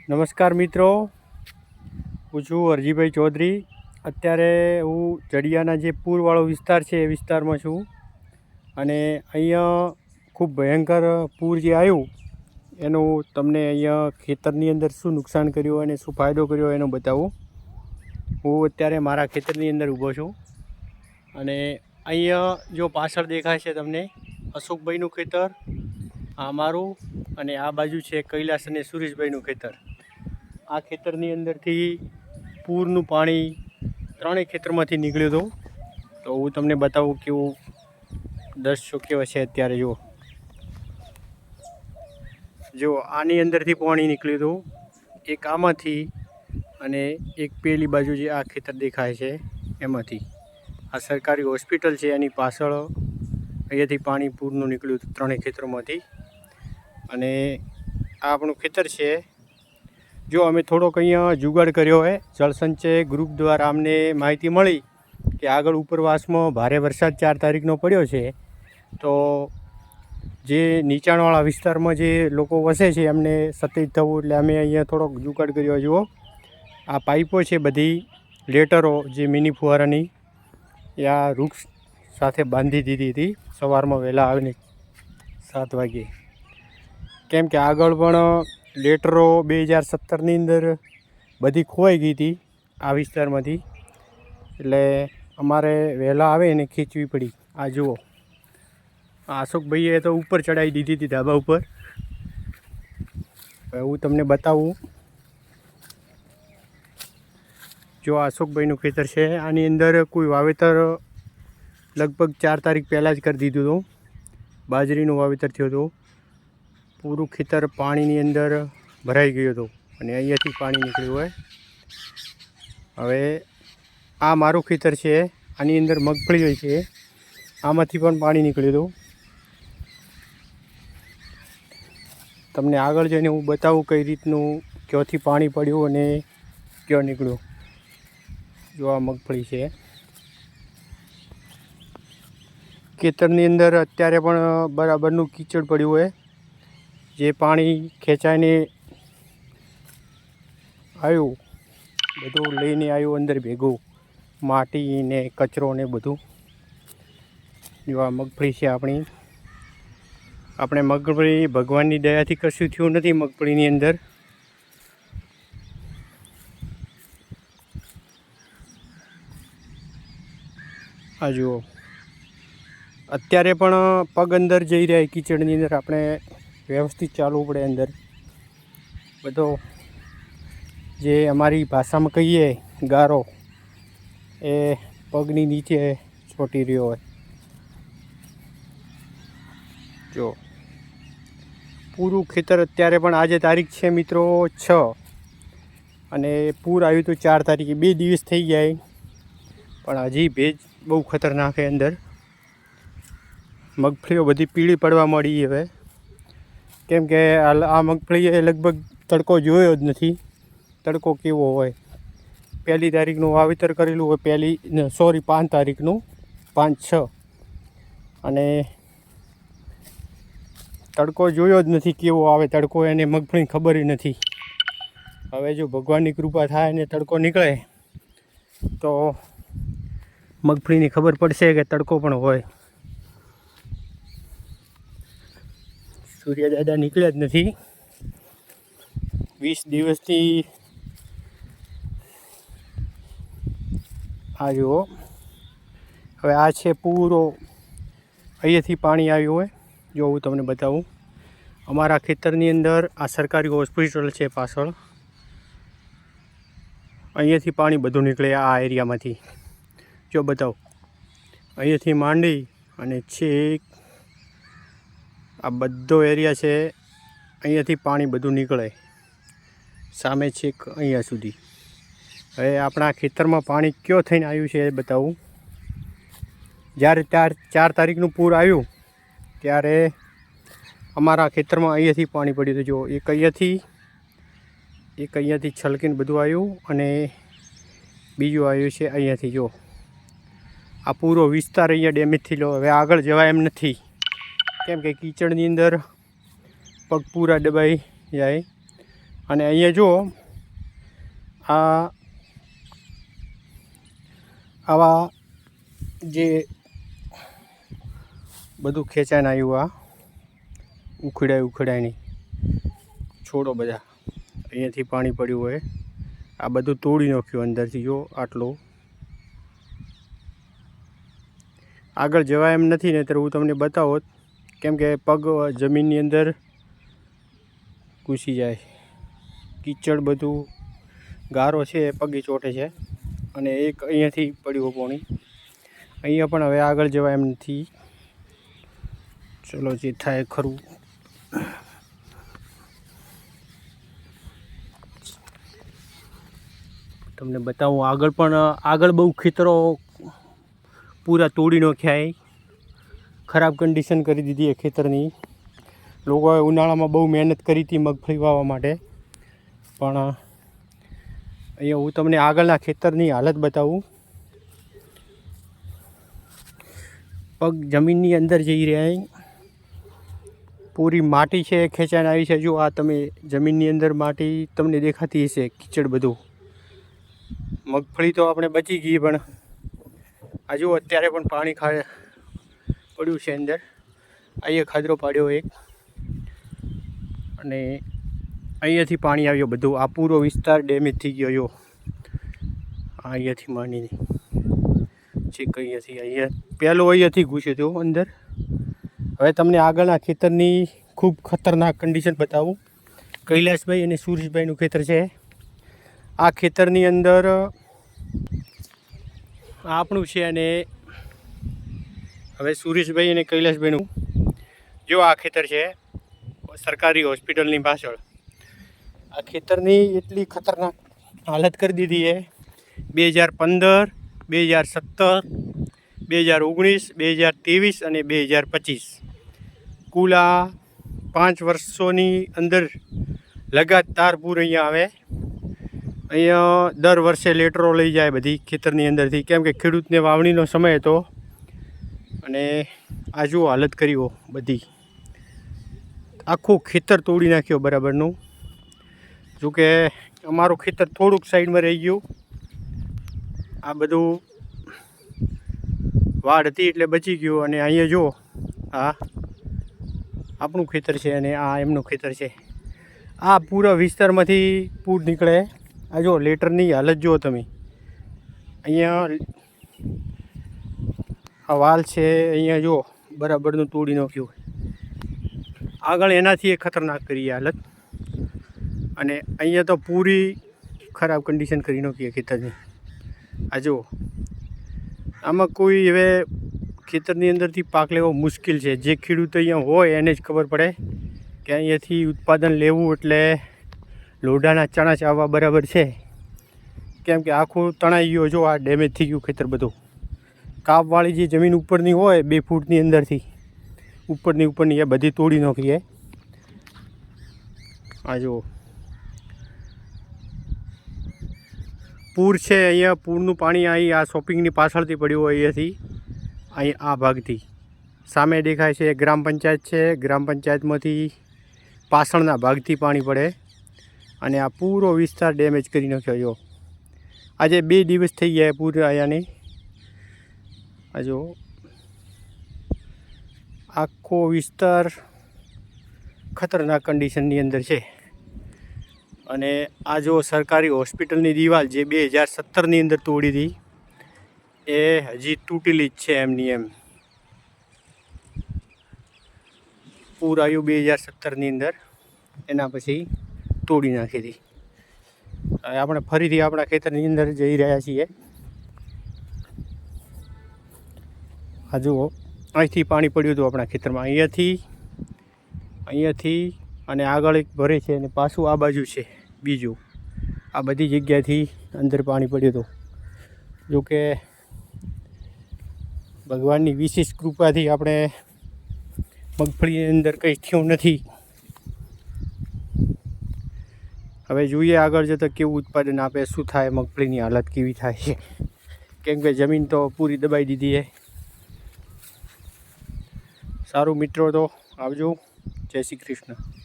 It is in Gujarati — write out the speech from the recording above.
નમસ્કાર મિત્રો, હું છું અરજીભાઈ ચૌધરી. અત્યારે હું જડિયાના જે પૂરવાળો વિસ્તાર છે એ વિસ્તારમાં છું અને અહીંયા ખૂબ ભયંકર પૂર જે આવ્યું એનું તમને અહીંયા ખેતરની અંદર શું નુકસાન કર્યું અને શું ફાયદો કર્યો એનું બતાવું. હું અત્યારે મારા ખેતરની અંદર ઊભો છું અને અહીંયા જો પાછળ દેખાય છે તમને અશોકભાઈનું ખેતર, આ મારું, અને આ બાજુ છે કૈલાસ અને સુરેશભાઈનું ખેતર. આ ખેતરની અંદરથી પૂરનું પાણી ત્રણેય ખેતરમાંથી નીકળ્યું હતું. તો હું તમને બતાવું કેવું દૃશ્યો કેવા છે અત્યારે. જો આની અંદરથી પાણી નીકળ્યું હતું, એક આમાંથી અને એક પેલી બાજુ જે આ ખેતર દેખાય છે એમાંથી. આ સરકારી હોસ્પિટલ છે એની પાછળ અહીંયાથી પાણી પૂરનું નીકળ્યું હતું ત્રણેય ખેતરોમાંથી. અને આ આપણું ખેતર છે. જો અમે થોડોક અહીંયા જુગાડ કર્યો હોય, જળસંચય ગ્રુપ દ્વારા અમને માહિતી મળી કે આગળ ઉપરવાસમાં ભારે વરસાદ 4 તારીખનો પડ્યો છે, તો જે નીચાણવાળા વિસ્તારમાં જે લોકો વસે છે એમને સતેજ થવું, એટલે અમે અહીંયા થોડોક જુગાડ કર્યો. જુઓ આ પાઇપો છે બધી લેટરો જે મિની ફુવારાની, એ આ વૃક્ષ સાથે બાંધી દીધી હતી સવારમાં વહેલા આવીને 7 વાગે. કેમ કે આગળ પણ લેટરો 2017ની અંદર બધી ખોવાઈ ગઈ હતી આ વિસ્તારમાંથી, એટલે અમારે વહેલા આવે એને ખીચવી પડી. આ જુઓ, આ અશોકભાઈએ તો ઉપર ચડાવી દીધી હતી ધાબા ઉપર. હવે હું તમને બતાવું. જો આ અશોકભાઈનું ખેતર છે, આની અંદર કોઈ વાવેતર લગભગ 4 તારીખ પહેલાં જ કરી દીધું હતું. બાજરીનું વાવેતર થયું હતું. પૂરું ખેતર પાણીની અંદર ભરાઈ ગયું હતું અને અહીંયાથી પાણી નીકળ્યું હોય. હવે આ મારું ખેતર છે, આની અંદર મગફળી હોય છે, આમાંથી પણ પાણી નીકળ્યું હતું. તમને આગળ જઈને હું બતાવું કઈ રીતનું ક્યાંથી પાણી પડ્યું અને ક્યાં નીકળ્યું. જો આ મગફળી છે. ખેતરની અંદર અત્યારે પણ બરાબરનું કીચડ પડ્યું હોય. જે પાણી ખેંચાઈને આવ્યું બધું લઈને આવ્યું અંદર ભેગું, માટી ને કચરો ને બધું. જો આ મગફળી છે આપણી. આપણે મગફળી ભગવાનની દયાથી કશું થયું નથી મગફળીની અંદર. આ જુઓ, અત્યારે પણ પગ અંદર જઈ રહ્યા કીચડની અંદર. આપણે વ્યવસ્થિત ચાલવું પડે અંદર. બધો જે અમારી ભાષામાં કહીએ ગારો, એ પગની નીચે ચોંટી રહ્યો હોય. જો પૂરું ખેતર અત્યારે પણ, આજે તારીખ છે મિત્રો 6 અને પૂર આવ્યું હતું 4 તારીખે. 2 દિવસ થઈ ગયા, પણ હજી ભેજ બહુ ખતરનાક છે અંદર. મગફળીઓ બધી પીળી પડવા મળી હવે. કેમ કે આ મગફળીએ લગભગ તડકો જોયો જ નથી. તડકો કેવો હોય. 1 તારીખનું વાવેતર કરેલું હોય, 5 તારીખનું, 5/6, અને તડકો જોયો જ નથી કેવો આવે તડકો. એને મગફળીની ખબર નથી. હવે જો ભગવાનની કૃપા થાય ને તડકો નીકળે તો મગફળીની ખબર પડશે કે તડકો પણ હોય. સૂર્યદાદા નીકળ્યા જ નથી 20 દિવસથી. આ જુઓ, હવે આ છે પૂરો, અહીંયાથી પાણી આવ્યું હોય. જો હું તમને બતાવું, અમારા ખેતરની અંદર આ સરકારી હોસ્પિટલ છે પાછળ. અહીંયાથી પાણી બધું નીકળે આ એરિયામાંથી. જો બતાવો, અહીંયાથી માંડી અને છેક આ બધો એરિયા છે, અહીંયાથી પાણી બધું નીકળે સામે છેક અહીંયા સુધી. હવે આપણા ખેતરમાં પાણી કયો થઈને આવ્યું છે એ બતાવું. જ્યારે 4 તારીખનું પૂર આવ્યું ત્યારે અમારા ખેતરમાં અહીંયાથી પાણી પડ્યું હતું. જો એક અહીંયાથી છલકીને બધું આવ્યું અને બીજું આવ્યું છે અહીંયાથી. જો આ પૂરો વિસ્તાર અહીંયા ડેમેજથી લો. હવે આગળ જવાય એમ નથી, કેમ કે કીચડની અંદર પગ પૂરા દબાઈ જાય. અને અહીંયા જો આવા જે બધું ખેંચાઈને આવ્યું, આ ઉખડાય છોડો બધા અહીંયાથી પાણી પડ્યું હોય, આ બધું તોડી નાખ્યું અંદરથી. જો આટલું આગળ જવાય એમ નથી, ને ત્યારે હું તમને બતાવો, કેમ કે પગ જમીનની અંદર ઘૂસી જાય. કીચડ બધું ગારો છે એ પગે ચોંટે છે. અને એક અહીંયાથી પડ્યું પાણી, અહીંયા પણ હવે આગળ જવાય એમ નથી. ચલો જે થાય ખરું. તમને બતાવું આગળ બહુ ખેતરો પૂરા તોડી નાખ્યા, ખરાબ કન્ડિશન કરી દીધી એ ખેતરની. લોકોએ ઉનાળામાં બહુ મહેનત કરી હતી મગફળી વાવવા માટે, પણ અહીંયા હું તમને આગળના ખેતરની હાલત બતાવું. પગ જમીનની અંદર જઈ રહ્યા, પૂરી માટી છે ખેંચાઈને આવી છે. જો આ તમે જમીનની અંદર માટી તમને દેખાતી હશે, કીચડ બધું. મગફળી તો આપણે બચી ગઈ, પણ આ જો અત્યારે પણ પાણી પડ્યું છે અંદર. અહીંયા ખાધરો પાડ્યો એક, અને અહીંયાથી પાણી આવ્યો બધું. આ પૂરો વિસ્તાર ડેમેજ થઈ ગયો. જો અહીંયાથી માંડીને છેક અહીંયા અહીંયાથી ઘૂસ્યો હતો અંદર. હવે તમને આગળના ખેતરની ખૂબ ખતરનાક કન્ડિશન બતાવું. કૈલાસભાઈ અને સુરેશભાઈનું ખેતર છે. આ ખેતરની અંદર આપણું છે, અને હવે સુરેશભાઈ અને કૈલાસભાઈનું. જો આ ખેતર છે સરકારી હોસ્પિટલની પાછળ. આ ખેતરની એટલી ખતરનાક હાલત કરી દીધી છે. 2015, 2017, 2019, 2023 અને 2025 કુલ આ 5 વર્ષોની અંદર લગાતાર પૂર અહીંયા આવે. અહીંયા દર વર્ષે લેટરો લઈ જાય બધી ખેતરની અંદરથી, કેમ કે ખેડૂતને વાવણીનો સમય હતો. અને આ જુઓ હાલત કરી બધી, આખું ખેતર તોડી નાખ્યો બરાબરનું. જોકે અમારું ખેતર થોડુંક સાઈડમાં રહી ગયું. આ બધું વાડ હતી એટલે બચી ગયું. અને અહીંયા જો આ આપણું ખેતર છે, અને આ એમનું ખેતર છે. આ પૂરા વિસ્તારમાંથી પૂર નીકળે. આ જો લેટરની હાલત જુઓ તમે. અહીંયા આ વાલ છે, અહીંયા જો બરાબરનું તોડી નાખ્યું. આગળ એનાથી એ ખતરનાક કરી હાલત. અને અહીંયા તો પૂરી ખરાબ કન્ડિશન કરી નાખી ખેતરની. આ જો આમાં કોઈ હવે ખેતરની અંદરથી પાક લેવો મુશ્કેલ છે. જે ખેડૂત અહીંયા હોય એને જ ખબર પડે કે અહીંયાથી ઉત્પાદન લેવું એટલે લોઢાના ચણા ચાવવા બરાબર છે. કેમ કે આખું તણાઈ ગયો. જો આ ડેમેજ થઈ ગયું ખેતર બધું. કાપવાળી જે જમીન ઉપરની હોય 2 ફૂટની અંદરથી ઉપરની એ બધી તોડી નાખી. આ જો પૂર છે, અહીંયા પૂરનું પાણી અહીં આ શોપિંગની પાછળથી પડ્યું હોય. અહીંયાથી અહીં આ ભાગથી સામે દેખાય છે ગ્રામ પંચાયત છે. ગ્રામ પંચાયતમાંથી પાછળના ભાગથી પાણી પડે, અને આ પૂરો વિસ્તાર ડેમેજ કરી નાખ્યો. જો આજે 2 દિવસ થઈ ગયા પૂર અહીંયાની. આ જો આખો વિસ્તાર ખતરનાક કન્ડિશનની અંદર છે. અને આ જો સરકારી હોસ્પિટલની દિવાલ જે 2017ની અંદર તોડી હતી, એ હજી તૂટેલી જ છે એમની એમ. પૂર આવ્યું 2017ની અંદર, એના પછી તોડી નાખી હતી. હવે આપણે ફરીથી આપણા ખેતરની અંદર જઈ રહ્યા છીએ. આ જુઓ અહીંથી પાણી પડ્યું હતું આપણા ખેતરમાં. અહીંયાથી અને આગળ એક ભરે છે, અને પાછું આ બાજુ છે બીજું. આ બધી જગ્યાથી અંદર પાણી પડ્યું હતું. જોકે ભગવાનની વિશેષ કૃપાથી આપણે મગફળીની અંદર કંઈ થયું નથી. હવે જોઈએ આગળ જતાં કેવું ઉત્પાદન આપે, શું થાય, મગફળીની હાલત કેવી થાય છે. કેમ કે જમીન તો પૂરી દબાઈ દીધી છે. સારું મિત્રો, તો આવજો. જય શ્રી કૃષ્ણ.